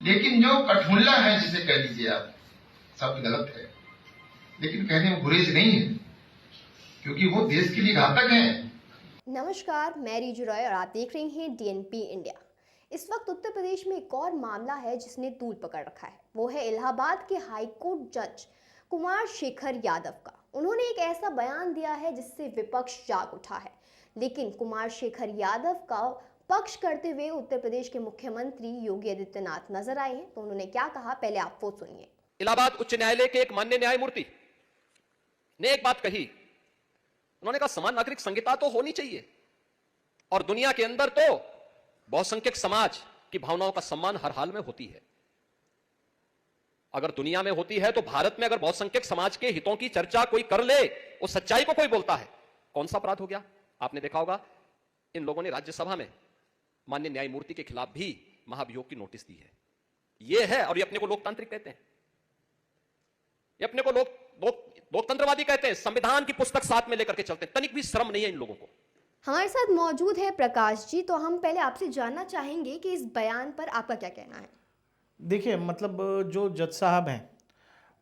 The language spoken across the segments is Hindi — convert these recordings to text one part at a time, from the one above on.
लेकिन जो कठमुल्ला है, जिसे कह लीजिए आप, शब्द गलत है लेकिन कहने में गुरेज नहीं है, क्योंकि वो देश के लिए घातक है। नमस्कार, मैं रीजू रॉय और आप देख रहे हैं डीएनपी इंडिया। इस वक्त उत्तर प्रदेश में एक और मामला है जिसने तूल पकड़ रखा है। वो है इलाहाबाद के हाई कोर्ट जज कुमार शेखर यादव का। उन्होंने एक ऐसा बयान दिया है जिससे विपक्ष जाग उठा है। लेकिन कुमार शेखर यादव का पक्ष करते हुए उत्तर प्रदेश के मुख्यमंत्री योगी आदित्यनाथ नजर आए हैं। तो उन्होंने क्या कहा, पहले आप वो सुनिए। इलाहाबाद उच्च न्यायालय के एक माननीय न्यायमूर्ति ने एक बात कही। उन्होंने कहा समान नागरिक संहिता तो होनी चाहिए और दुनिया के अंदर तो बहुसंख्यक समाज की भावनाओं का सम्मान हर हाल में होती है। अगर दुनिया में होती है तो भारत में अगर बहुसंख्यक समाज के हितों की चर्चा कोई कर ले, उस सच्चाई को कोई बोलता है, कौन सा अपराध हो गया? आपने देखा होगा इन लोगों ने राज्यसभा में माननीय न्यायमूर्ति के खिलाफ भी महाभियोग की नोटिस दी है। यह है, और ये अपने को लोकतांत्रिक कहते हैं, ये अपने को लोकतंत्रवादी कहते हैं, संविधान की पुस्तक साथ में लेकर के चलते हैं। तनिक भी शर्म नहीं है इन लोगों को। हमारे साथ मौजूद है प्रकाश जी। तो हम पहले आपसे जानना चाहेंगे कि इस बयान पर आपका क्या कहना है। देखिए, मतलब जो जज साहब हैं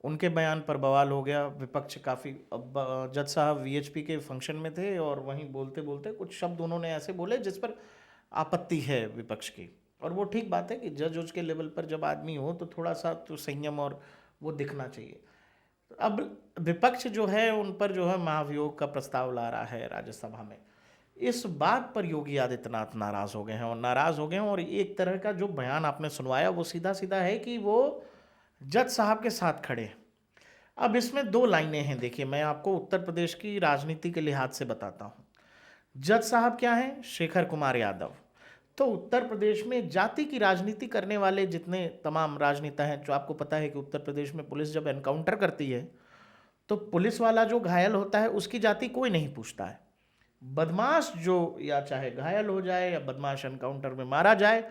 उनके बयान पर बवाल हो गया। विपक्ष काफ़ी, अब जज साहब वीएचपी के फंक्शन में थे और वहीं बोलते बोलते कुछ शब्द उन्होंने ऐसे बोले जिस पर आपत्ति है विपक्ष की। और वो ठीक बात है कि जज उज के लेवल पर जब आदमी हो तो थोड़ा सा तो संयम और वो दिखना चाहिए। अब विपक्ष जो है उन पर जो है महाभियोग का प्रस्ताव ला रहा है राज्यसभा में। इस बात पर योगी आदित्यनाथ नाराज़ हो गए हैं और एक तरह का जो बयान आपने सुनवाया वो सीधा सीधा है कि वो जज साहब के साथ खड़े हैं। अब इसमें दो लाइनें हैं। देखिए, मैं आपको उत्तर प्रदेश की राजनीति के लिहाज से बताता हूँ। जज साहब क्या हैं? शेखर कुमार यादव। तो उत्तर प्रदेश में जाति की राजनीति करने वाले जितने तमाम राजनेता हैं, जो आपको पता है कि उत्तर प्रदेश में पुलिस जब एनकाउंटर करती है तो पुलिस वाला जो घायल होता है उसकी जाति कोई नहीं पूछता है। बदमाश जो या चाहे घायल हो जाए या बदमाश एनकाउंटर में मारा जाए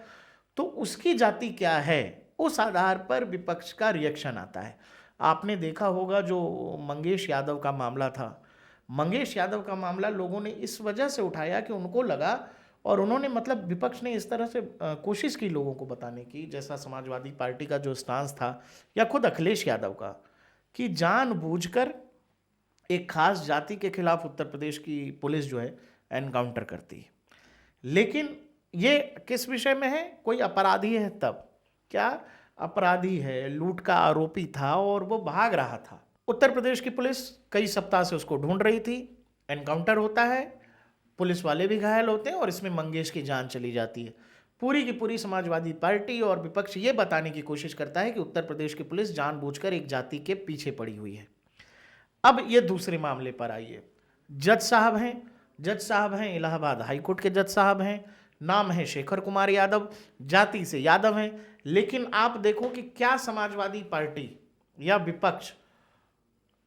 तो उसकी जाति क्या है, उस आधार पर विपक्ष का रिएक्शन आता है। आपने देखा होगा जो मंगेश यादव का मामला था, मंगेश यादव का मामला लोगों ने इस वजह से उठाया कि उनको लगा, और उन्होंने मतलब विपक्ष ने इस तरह से कोशिश की लोगों को बताने की, जैसा समाजवादी पार्टी का जो स्टांस था या खुद अखिलेश यादव का, कि जानबूझकर एक खास जाति के खिलाफ उत्तर प्रदेश की पुलिस जो है एनकाउंटर करती है। लेकिन ये किस विषय में है? कोई अपराधी है तब। क्या अपराधी है? लूट का आरोपी था और वो भाग रहा था। उत्तर प्रदेश की पुलिस कई सप्ताह से उसको ढूंढ रही थी। एनकाउंटर होता है, पुलिस वाले भी घायल होते हैं और इसमें मंगेश की जान चली जाती है। पूरी की पूरी समाजवादी पार्टी और विपक्ष ये बताने की कोशिश करता है कि उत्तर प्रदेश की पुलिस जानबूझकर एक जाति के पीछे पड़ी हुई है। अब ये दूसरे मामले पर आइए। जज साहब हैं इलाहाबाद हाई कोर्ट के जज साहब हैं। नाम है शेखर कुमार यादव, जाति से यादव हैं। लेकिन आप देखो कि क्या समाजवादी पार्टी या विपक्ष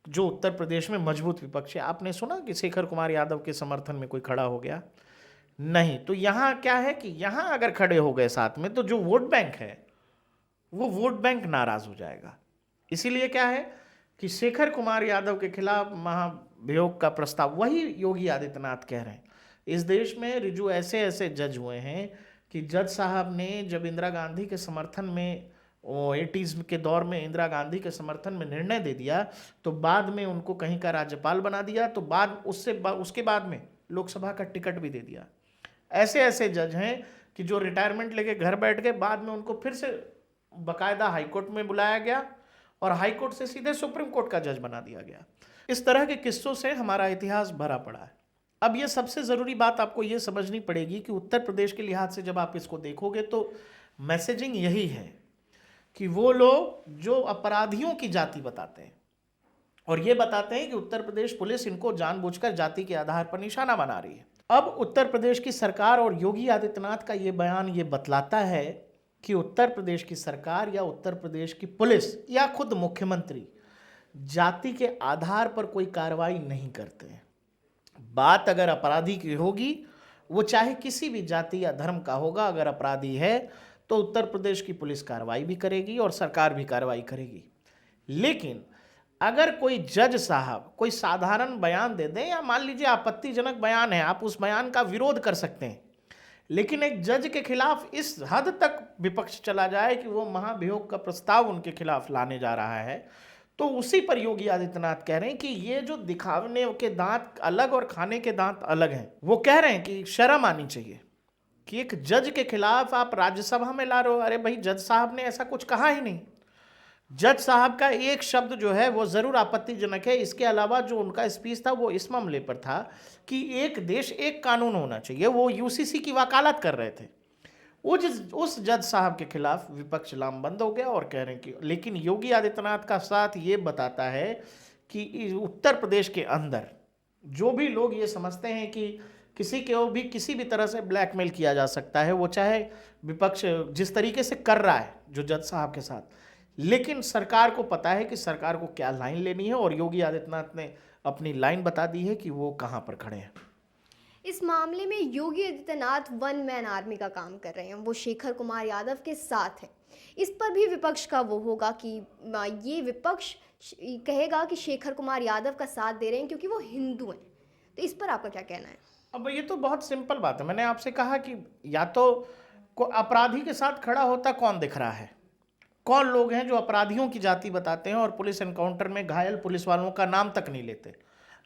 जो उत्तर प्रदेश में मजबूत विपक्ष है, आपने सुना कि शेखर कुमार यादव के समर्थन में कोई खड़ा हो गया? नहीं। तो यहाँ क्या है कि यहाँ अगर खड़े हो गए साथ में तो जो वोट बैंक है वो वोट बैंक नाराज हो जाएगा। इसीलिए क्या है कि शेखर कुमार यादव के खिलाफ महाभियोग का प्रस्ताव, वही योगी आदित्यनाथ कह रहे हैं। इस देश में रिजू ऐसे ऐसे जज हुए हैं कि जज साहब ने जब इंदिरा गांधी के समर्थन में, 80s के दौर में इंदिरा गांधी के समर्थन में निर्णय दे दिया तो बाद में उनको कहीं का राज्यपाल बना दिया, तो उसके बाद में लोकसभा का टिकट भी दे दिया। ऐसे ऐसे जज हैं कि जो रिटायरमेंट लेके घर बैठ गए, बाद में उनको फिर से बाकायदा हाईकोर्ट में बुलाया गया और हाईकोर्ट से सीधे सुप्रीम कोर्ट का जज बना दिया गया। इस तरह के किस्सों से हमारा इतिहास भरा पड़ा है। अब ये सबसे ज़रूरी बात आपको ये समझनी पड़ेगी कि उत्तर प्रदेश के लिहाज से जब आप इसको देखोगे तो मैसेजिंग यही है कि वो लोग जो अपराधियों की जाति बताते हैं और ये बताते हैं कि उत्तर प्रदेश पुलिस इनको जानबूझकर जाति के आधार पर निशाना बना रही है। अब उत्तर प्रदेश की सरकार और योगी आदित्यनाथ का ये बयान ये बतलाता है कि उत्तर प्रदेश की सरकार या उत्तर प्रदेश की पुलिस या खुद मुख्यमंत्री जाति के आधार पर कोई कार्रवाई नहीं करते हैं। बात अगर अपराधी की होगी, वो चाहे किसी भी जाति या धर्म का होगा, अगर अपराधी है तो उत्तर प्रदेश की पुलिस कार्रवाई भी करेगी और सरकार भी कार्रवाई करेगी। लेकिन अगर कोई जज साहब कोई साधारण बयान दे दें, या मान लीजिए आपत्तिजनक बयान है, आप उस बयान का विरोध कर सकते हैं, लेकिन एक जज के खिलाफ इस हद तक विपक्ष चला जाए कि वो महाभियोग का प्रस्ताव उनके खिलाफ लाने जा रहा है, तो उसी पर योगी आदित्यनाथ कह रहे हैं कि ये जो दिखाने के दांत अलग और खाने के दांत अलग हैं। वो कह रहे हैं कि शर्म आनी चाहिए कि एक जज के खिलाफ आप राज्यसभा में ला रहे हो। अरे भाई, जज साहब ने ऐसा कुछ कहा ही नहीं। जज साहब का एक शब्द जो है वो जरूर आपत्तिजनक है। इसके अलावा जो उनका स्पीच था वो इस मामले पर था कि एक देश एक कानून होना चाहिए। वो यूसीसी की वकालत कर रहे थे। उस जज साहब के खिलाफ विपक्ष लामबंद हो गया और कह रहे हैं कि, लेकिन योगी आदित्यनाथ का साथ ये बताता है कि उत्तर प्रदेश के अंदर जो भी लोग ये समझते हैं कि किसी को भी किसी भी तरह से ब्लैकमेल किया जा सकता है, वो चाहे विपक्ष जिस तरीके से कर रहा है जो जज साहब के साथ, लेकिन सरकार को पता है कि सरकार को क्या लाइन लेनी है और योगी आदित्यनाथ ने अपनी लाइन बता दी है कि वो कहाँ पर खड़े हैं। इस मामले में Yogi Adityanath one man army का काम कर रहे हैं। वो शेखर कुमार यादव के साथ हैं। इस पर भी विपक्ष का वो होगा कि ये विपक्ष कहेगा कि शेखर कुमार यादव का साथ दे रहे हैं क्योंकि वो हिंदू हैं। तो इस पर आपका क्या कहना है? अब ये तो बहुत सिंपल बात है। मैंने आपसे कहा कि या तो अपराधी के साथ खड़ा होता कौन दिख रहा है, कौन लोग हैं जो अपराधियों की जाति बताते हैं और पुलिस एनकाउंटर में घायल पुलिस वालों का नाम तक नहीं लेते।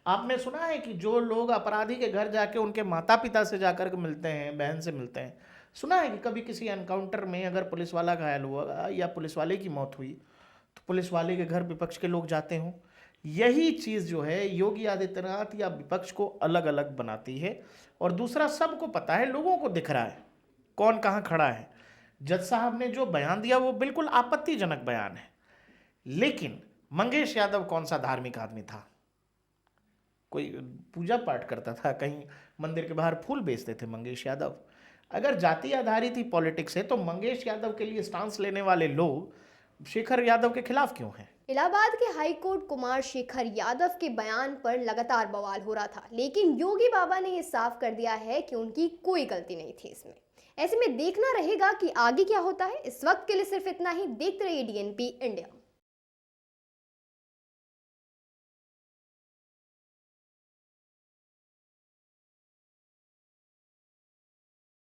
आपने सुना है कि जो लोग अपराधी के घर जाके उनके माता पिता से जाकर मिलते हैं, बहन से मिलते हैं, सुना है कि कभी किसी एनकाउंटर में अगर पुलिस वाला घायल हुआ या पुलिस वाले की मौत हुई तो पुलिस वाले के घर विपक्ष के लोग जाते हों? यही चीज़ जो है योगी आदित्यनाथ या विपक्ष को अलग अलग बनाती है। और दूसरा, सबको पता है, लोगों को दिख रहा है कौन कहाँ खड़ा है। जज साहब ने जो बयान दिया वो बिल्कुल आपत्तिजनक बयान है, लेकिन मंगेश यादव कौन सा धार्मिक आदमी था? कोई पूजा पाठ करता था, कहीं मंदिर के बाहर फूल बेचते थे मंगेश यादव? अगर जाति आधारित ही पॉलिटिक्स है तो मंगेश यादव के लिए स्टांस लेने वाले लोग शेखर यादव के खिलाफ क्यों हैं? इलाहाबाद के हाई कोर्ट कुमार शेखर यादव के बयान पर लगातार बवाल हो रहा था, लेकिन योगी बाबा ने ये साफ कर दिया है कि उनकी कोई गलती नहीं थी इसमें। ऐसे में देखना रहेगा कि आगे क्या होता है। इस वक्त के लिए सिर्फ इतना ही। देखते रहिए DNP इंडिया।